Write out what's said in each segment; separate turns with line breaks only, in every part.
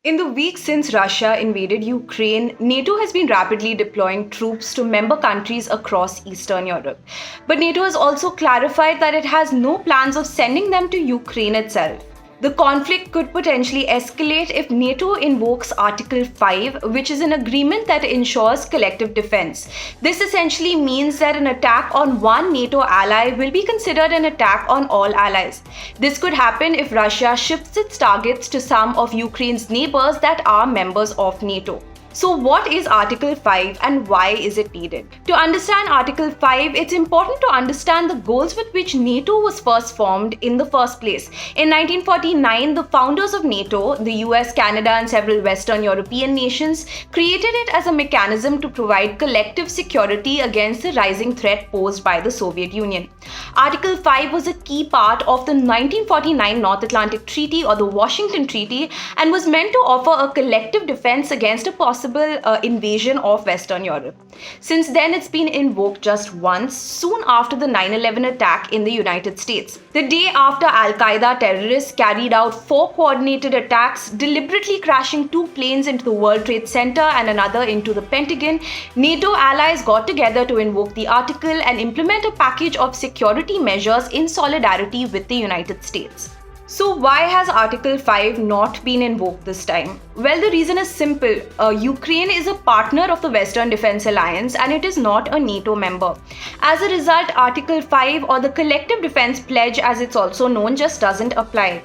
In the weeks since Russia invaded Ukraine, NATO has been rapidly deploying troops to member countries across Eastern Europe. But NATO has also clarified that it has no plans of sending them to Ukraine itself. The conflict could potentially escalate if NATO invokes Article 5, which is an agreement that ensures collective defense. This essentially means that an attack on one NATO ally will be considered an attack on all allies. This could happen if Russia shifts its targets to some of Ukraine's neighbors that are members of NATO. So, what is Article 5 and why is it needed? To understand Article 5, it's important to understand the goals with which NATO was first formed in the first place. In 1949, the founders of NATO, the US, Canada, and several Western European nations, created it as a mechanism to provide collective security against the rising threat posed by the Soviet Union. Article 5 was a key part of the 1949 North Atlantic Treaty or the Washington Treaty and was meant to offer a collective defense against a possible invasion of Western Europe. Since then, it's been invoked just once, soon after the 9/11 attack in the United States. The day after Al-Qaeda terrorists carried out 4 coordinated attacks, deliberately crashing 2 planes into the World Trade Center and another into the Pentagon, NATO allies got together to invoke the article and implement a package of security measures in solidarity with the United States. So, why has Article 5 not been invoked this time? Well, the reason is simple. Ukraine is a partner of the Western Defense Alliance and it is not a NATO member. As a result, Article 5 or the Collective Defense Pledge, as it's also known, just doesn't apply.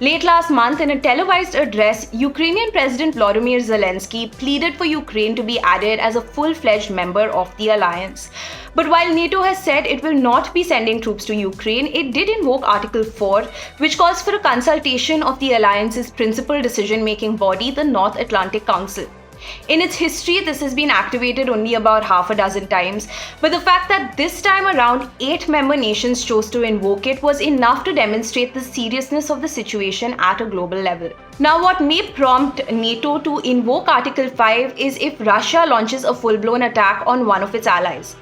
Late last month, in a televised address, Ukrainian President Volodymyr Zelensky pleaded for Ukraine to be added as a full-fledged member of the alliance. But while NATO has said it will not be sending troops to Ukraine, it did invoke Article 4, which calls for a consultation of the alliance's principal decision-making body, the North Atlantic Council. In its history, this has been activated only about half a dozen times, but the fact that this time around 8 member nations chose to invoke it was enough to demonstrate the seriousness of the situation at a global level. Now, what may prompt NATO to invoke Article 5 is if Russia launches a full-blown attack on one of its allies.